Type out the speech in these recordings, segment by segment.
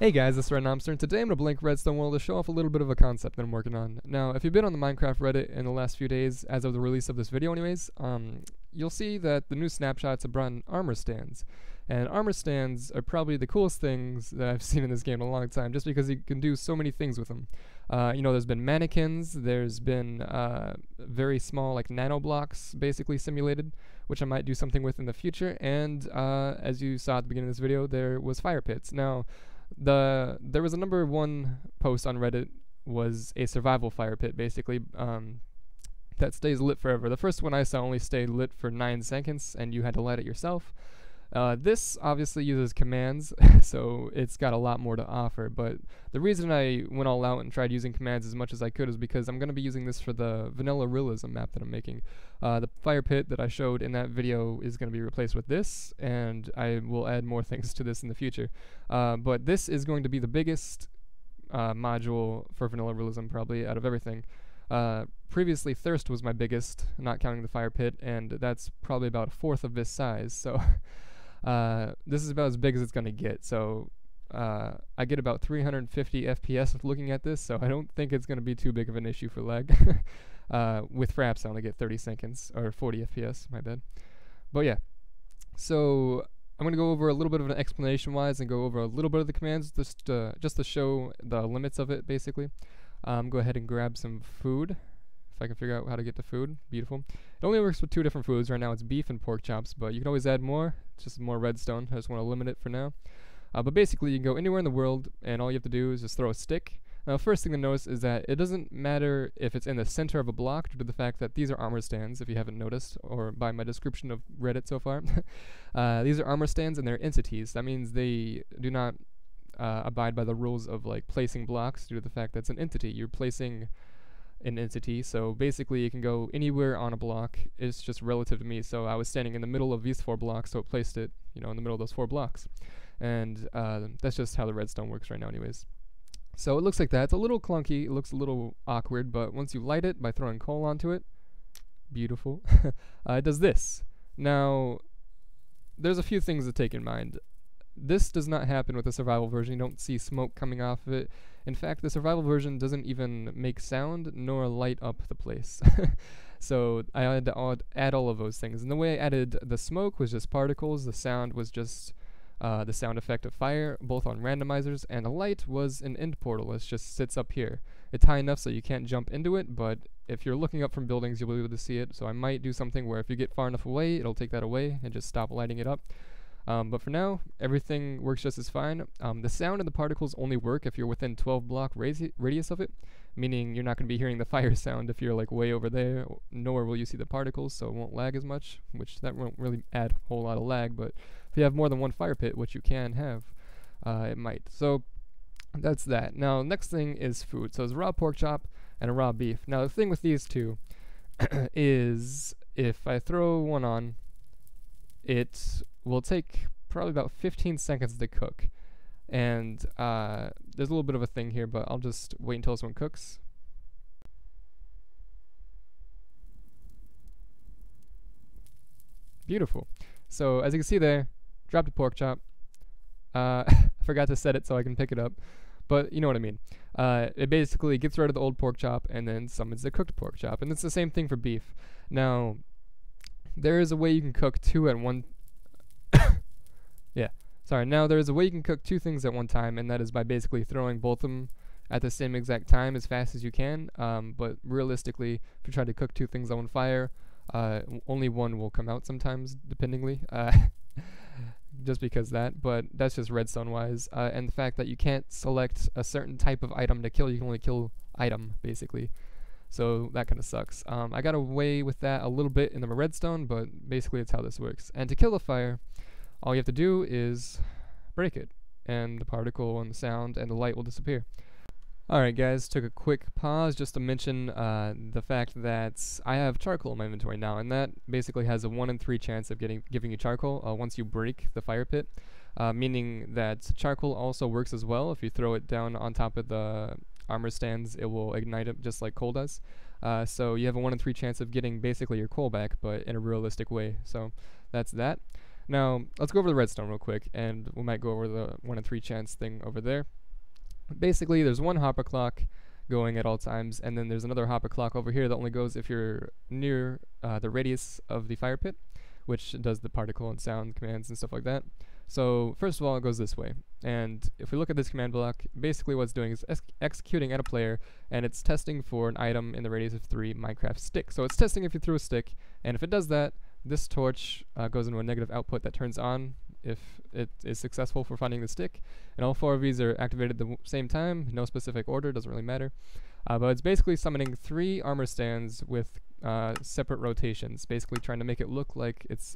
Hey guys, this is Redstone, and today I'm going to blink Redstone world to show off a little bit of a concept that I'm working on. Now, if you've been on the Minecraft Reddit in the last few days, as of the release of this video anyways, you'll see that the new snapshots have brought in armor stands. And armor stands are probably the coolest things that I've seen in this game in a long time, just because you can do so many things with them. There's been mannequins, there's been very small like nano blocks basically simulated, which I might do something with in the future, and as you saw at the beginning of this video, there was Firepits. Now, there was a number one post on Reddit was a survival fire pit basically that stays lit forever. The first one I saw only stayed lit for 9 seconds and you had to light it yourself. This obviously uses commands, so it's got a lot more to offer, but the reason I went all out and tried using commands as much as I could is because I'm going to be using this for the vanilla realism map that I'm making. The fire pit that I showed in that video is going to be replaced with this, and I will add more things to this in the future. But this is going to be the biggest module for vanilla realism probably out of everything. Previously Thirst was my biggest, not counting the fire pit, and that's probably about a fourth of this size, so this is about as big as it's going to get. So I get about 350 FPS looking at this, so I don't think it's going to be too big of an issue for lag. With fraps I only get 30 seconds, or 40 FPS, my bad. But yeah, so I'm going to go over a little bit of an explanation wise and go over a little bit of the commands just to show the limits of it basically. Go ahead and grab some food. If I can figure out how to get the food, beautiful. It only works with 2 different foods right now. It's beef and pork chops, but you can always add more. It's just more redstone. I just want to limit it for now. But basically, you can go anywhere in the world, and all you have to do is just throw a stick. Now, the first thing to notice is that it doesn't matter if it's in the center of a block due to the fact that these are armor stands, if you haven't noticed, or by my description of Reddit so far. These are armor stands, and they're entities. That means they do not abide by the rules of like placing blocks due to the fact that it's an entity. You're placing an entity, so basically it can go anywhere on a block. It's just relative to me, so I was standing in the middle of these 4 blocks, so it placed it, in the middle of those 4 blocks. And that's just how the redstone works right now anyways. So it looks like that. It's a little clunky, it looks a little awkward, but once you light it by throwing coal onto it, beautiful. It does this. Now, there's a few things to take in mind. This does not happen with the survival version. You don't see smoke coming off of it. In fact, the survival version doesn't even make sound nor light up the place. So I had to add all of those things. And the way I added the smoke was just particles. The sound was just the sound effect of fire, both on randomizers. And the light was an end portal. It just sits up here. It's high enough so you can't jump into it, but if you're looking up from buildings, you'll be able to see it. So I might do something where if you get far enough away, it'll take that away and just stop lighting it up. But for now, everything works just as fine. The sound and the particles only work if you're within 12 block radius of it, meaning you're not going to be hearing the fire sound if you're like way over there, nor will you see the particles, so it won't lag as much, which that won't really add a whole lot of lag, but if you have more than one fire pit, which you can have, it might. So that's that. Now, next thing is food. So it's a raw pork chop and a raw beef. Now, the thing with these two is if I throw one on, it will take probably about 15 seconds to cook. And there's a little bit of a thing here, but I'll just wait until this one cooks. Beautiful. So as you can see there, dropped a pork chop. I forgot to set it so I can pick it up, but you know what I mean. It basically gets rid of the old pork chop and then summons the cooked pork chop. And it's the same thing for beef. Now, there is a way you can cook 2 at one Now there's a way you can cook 2 things at one time, and that is by basically throwing both of them at the same exact time as fast as you can. But realistically, if you try to cook 2 things on one fire, only one will come out sometimes, dependingly. Just because that, but that's just redstone wise. And the fact that you can't select a certain type of item to kill, you can only kill item, basically. So that kind of sucks. I got away with that a little bit in the redstone, but basically it's how this works. And to kill the fire, all you have to do is break it, and the particle and the sound and the light will disappear. Alright guys, took a quick pause just to mention the fact that I have charcoal in my inventory now, and that basically has a 1 in 3 chance of giving you charcoal once you break the fire pit, meaning that charcoal also works as well. If you throw it down on top of the armor stands, it will ignite it just like coal does. So you have a 1 in 3 chance of getting basically your coal back, but in a realistic way. So that's that. Now, let's go over the redstone real quick, and we might go over the 1 in 3 chance thing over there. Basically, there's one hopper clock going at all times, and then there's another hopper clock over here that only goes if you're near the radius of the fire pit, which does the particle and sound commands and stuff like that. So first of all, it goes this way, and if we look at this command block, basically what it's doing is executing at a player, and it's testing for an item in the radius of 3 Minecraft stick. So it's testing if you threw a stick, and if it does that, this torch goes into a negative output that turns on if it is successful for finding the stick, and all 4 of these are activated at the same time, no specific order, doesn't really matter. But it's basically summoning 3 armor stands with separate rotations, basically trying to make it look like it's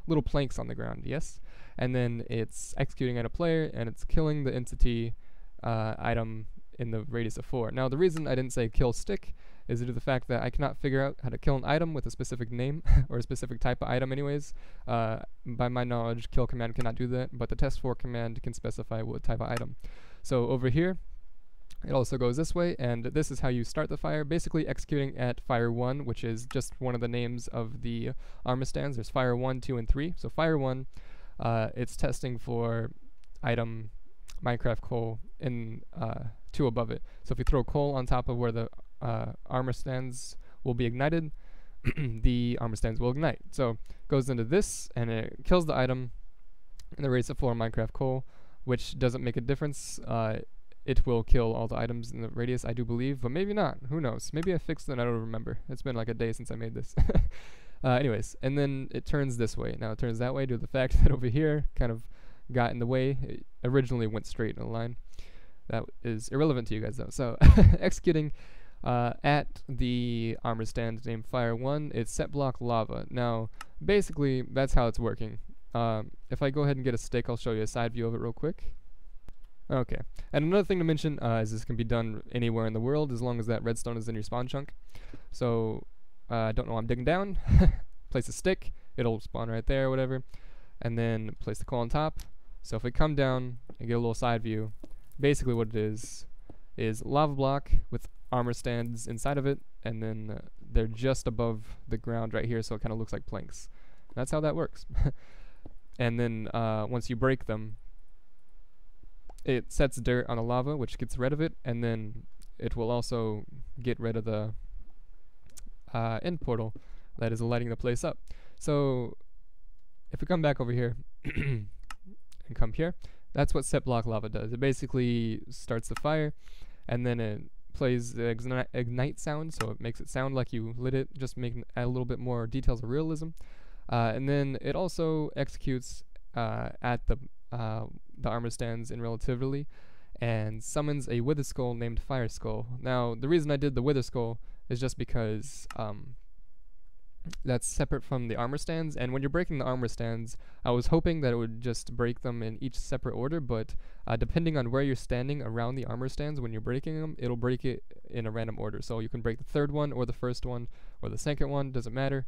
little planks on the ground, yes? And then it's executing at a player, and it's killing the entity item in the radius of 4. Now, the reason I didn't say kill stick is due to the fact that I cannot figure out how to kill an item with a specific name, or a specific type of item anyways. By my knowledge, kill command cannot do that, but the test for command can specify what type of item. So over here, it also goes this way, and this is how you start the fire, basically executing at fire 1, which is just one of the names of the armor stands. There's fire 1, 2, and 3. So fire 1, it's testing for item Minecraft coal in 2 above it. So if you throw coal on top of where the armor stands will be ignited, the armor stands will ignite. So it goes into this, and it kills the item in the radius of 4 Minecraft coal, which doesn't make a difference. It will kill all the items in the radius, I do believe, but maybe not. Who knows? Maybe I fixed it and I don't remember. It's been like a day since I made this. Anyways, and then it turns this way. Now it turns that way due to the fact that over here kind of got in the way. It originally went straight in a line. That is irrelevant to you guys though. So executing at the armor stand named Fire 1, it's set block lava. Now basically that's how it's working. If I go ahead and get a stick, I'll show you a side view of it real quick. Okay, and another thing to mention is this can be done anywhere in the world as long as that redstone is in your spawn chunk. So I don't know, I'm digging down, place a stick, it'll spawn right there or whatever, and then place the coal on top. So if we come down and get a little side view, basically what it is lava block with armor stands inside of it, and then they're just above the ground right here, so it kind of looks like planks. That's how that works. And then once you break them, it sets dirt on the lava, which gets rid of it, and then it will also get rid of the end portal that is lighting the place up. So if we come back over here and come here, that's what set block lava does. It basically starts the fire, and then it plays the ignite sound, so it makes it sound like you lit it, just add a little bit more details of realism. And then it also executes at the armor stands in relativity, and summons a wither skull named Fire Skull. Now, the reason I did the wither skull is just because that's separate from the armor stands, and when you're breaking the armor stands, I was hoping that it would just break them in each separate order, but depending on where you're standing around the armor stands when you're breaking them, it'll break it in a random order. So you can break the third one, or the first one, or the second one, doesn't matter,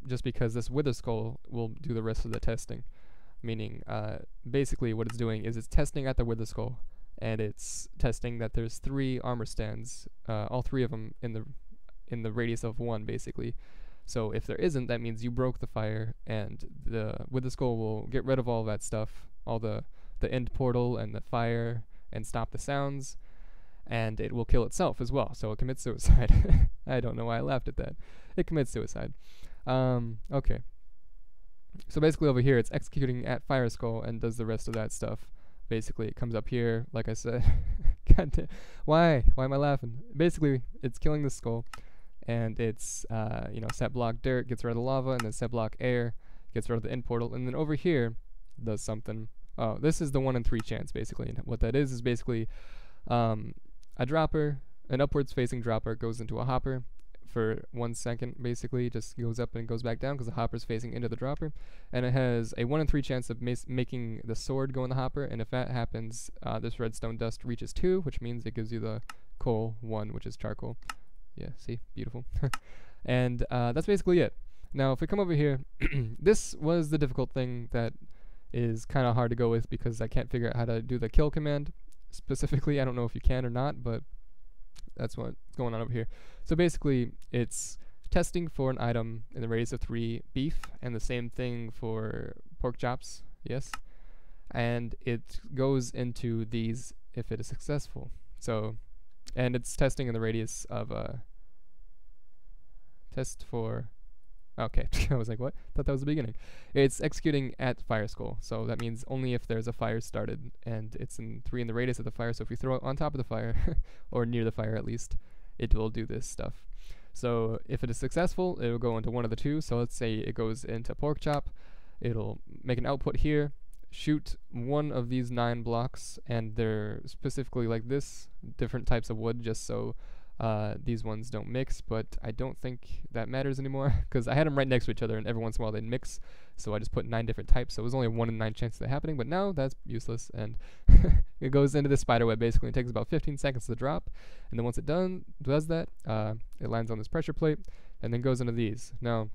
just because this wither skull will do the rest of the testing. Meaning, basically what it's doing is it's testing at the wither skull, and it's testing that there's 3 armor stands, all 3 of them in the radius of 1, basically. So if there isn't, that means you broke the fire, and the wither skull will get rid of all that stuff, all the end portal and the fire, and stop the sounds, and it will kill itself as well. So it commits suicide. I don't know why I laughed at that. It commits suicide. Okay. So basically over here, it's executing at Fire Skull and does the rest of that stuff. Basically, it comes up here, like I said. God damn. Why am I laughing? Basically, it's killing the skull, and it's, set block dirt gets rid of the lava, and then set block air gets rid of the end portal, and then over here does something. Oh, this is the 1 in 3 chance, basically. And what that is basically a dropper, an upwards facing dropper goes into a hopper for 1 second, basically, just goes up and goes back down because the hopper's facing into the dropper, and it has a 1 in 3 chance of making the sword go in the hopper, and if that happens, this redstone dust reaches 2, which means it gives you the coal 1, which is charcoal. Yeah, see? Beautiful. And that's basically it. Now, if we come over here, this was the difficult thing that is kind of hard to go with because I can't figure out how to do the kill command specifically. I don't know if you can or not, but that's what's going on over here. So basically, it's testing for an item in the radius of 3 beef, and the same thing for pork chops, yes. And it goes into these if it is successful. So, and it's testing in the radius of test for, okay, I was like, what? Thought that was the beginning. It's executing at fire skull, so that means only if there's a fire started, and it's in 3 in the radius of the fire, so if you throw it on top of the fire, or near the fire at least, it will do this stuff. So if it is successful, it will go into one of the two. So let's say it goes into pork chop, it'll make an output here, shoot one of these 9 blocks, and they're specifically like this, different types of wood, just so these ones don't mix, but I don't think that matters anymore, because I had them right next to each other, and every once in a while they'd mix, so I just put 9 different types, so it was only a 1 in 9 chance of that happening, but now that's useless, and it goes into the spider web basically. It takes about 15 seconds to drop, and then once it does that, it lands on this pressure plate, and then goes into these. Now,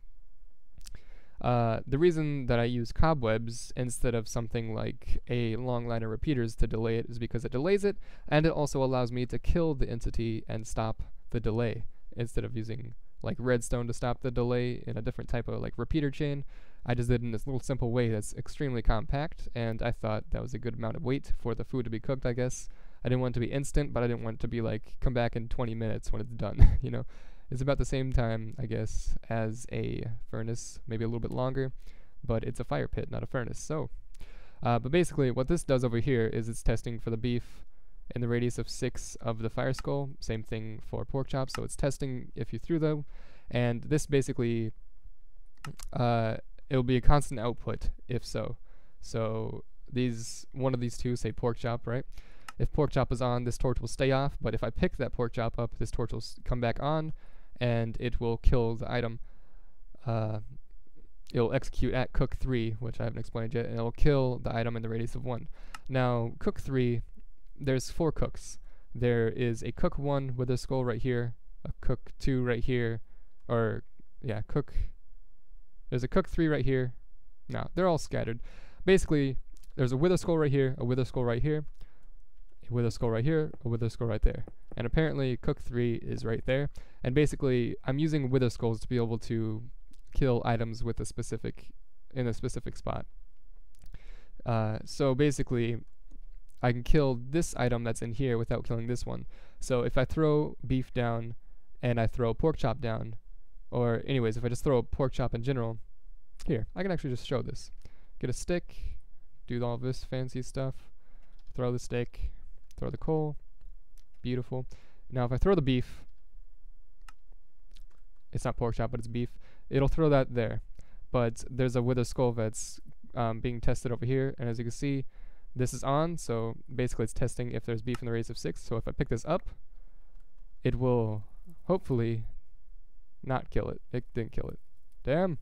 the reason that I use cobwebs instead of something like a long line of repeaters to delay it is because it delays it, and it also allows me to kill the entity and stop the delay, instead of using like redstone to stop the delay in a different type of like repeater chain. I just did it in this little simple way that's extremely compact, and I thought that was a good amount of weight for the food to be cooked, I guess. I didn't want it to be instant, but I didn't want it to be like, come back in 20 minutes when it's done, you know. It's about the same time, I guess, as a furnace, maybe a little bit longer, but it's a fire pit, not a furnace. So, but basically what this does over here is it's testing for the beef in the radius of 6 of the fire skull. Same thing for pork chops, so it's testing if you threw them, and this basically, it'll be a constant output if so. So one of these two, say pork chop, right? If pork chop is on, this torch will stay off, but if I pick that pork chop up, this torch will come back on, and it will kill the item. It'll execute at cook 3, which I haven't explained yet, and it'll kill the item in the radius of 1. Now, cook 3, there's 4 cooks. There is a cook 1 with a skull right here, a cook 2 right here, or, yeah, there's a cook 3 right here. No, they're all scattered. Basically, there's a wither skull right here, a wither skull right here, a wither skull right here, a wither skull right there. And apparently cook 3 is right there. And basically I'm using wither skulls to be able to kill items with in a specific spot. So basically I can kill this item that's in here without killing this one. So if I throw beef down and I throw pork chop down, or anyways, if I just throw a pork chop in general, here, I can actually just show this. Get a stick, do all this fancy stuff, throw the stick, throw the coal, beautiful. Now if I throw the beef, it's not pork chop, but it's beef, it'll throw that there. But there's a wither skull that's being tested over here, and as you can see, this is on, so basically it's testing if there's beef in the radius of 6, so if I pick this up, it will hopefully not kill it. It didn't kill it. Damn!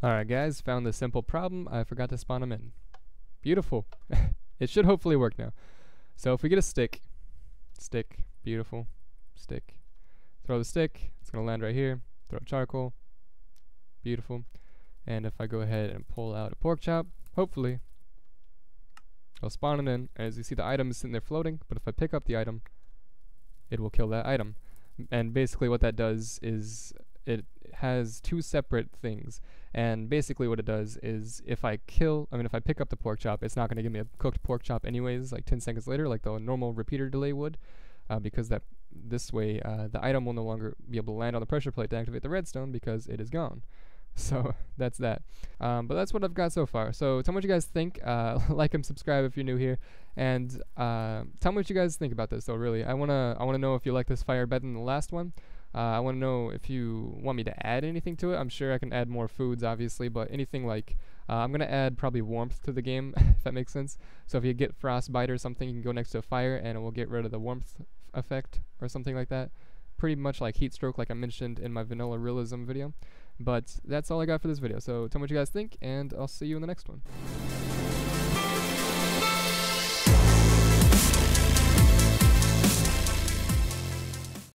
Alright guys, found this simple problem. I forgot to spawn them in. Beautiful. It should hopefully work now. So if we get a stick, beautiful, stick, throw the stick, it's going to land right here, throw charcoal, beautiful, and if I go ahead and pull out a pork chop, hopefully, I'll spawn it in, and as you see the item is sitting there floating, but if I pick up the item, it will kill that item. And basically what that does is it has 2 separate things, and basically what it does is if I pick up the pork chop, it's not going to give me a cooked pork chop anyways, like 10 seconds later, like the normal repeater delay would, because this way the item will no longer be able to land on the pressure plate to activate the redstone because it is gone. So that's that. But that's what I've got so far. So tell me what you guys think. Like and subscribe if you're new here, and tell me what you guys think about this. Though really, I wanna know if you like this fire better than the last one. I want to know if you want me to add anything to it. I'm sure I can add more foods, obviously, but anything like, I'm going to add probably warmth to the game, if that makes sense. So if you get frostbite or something, you can go next to a fire and it will get rid of the warmth effect or something like that. Pretty much like heat stroke, like I mentioned in my vanilla realism video. But that's all I got for this video. So tell me what you guys think, and I'll see you in the next one.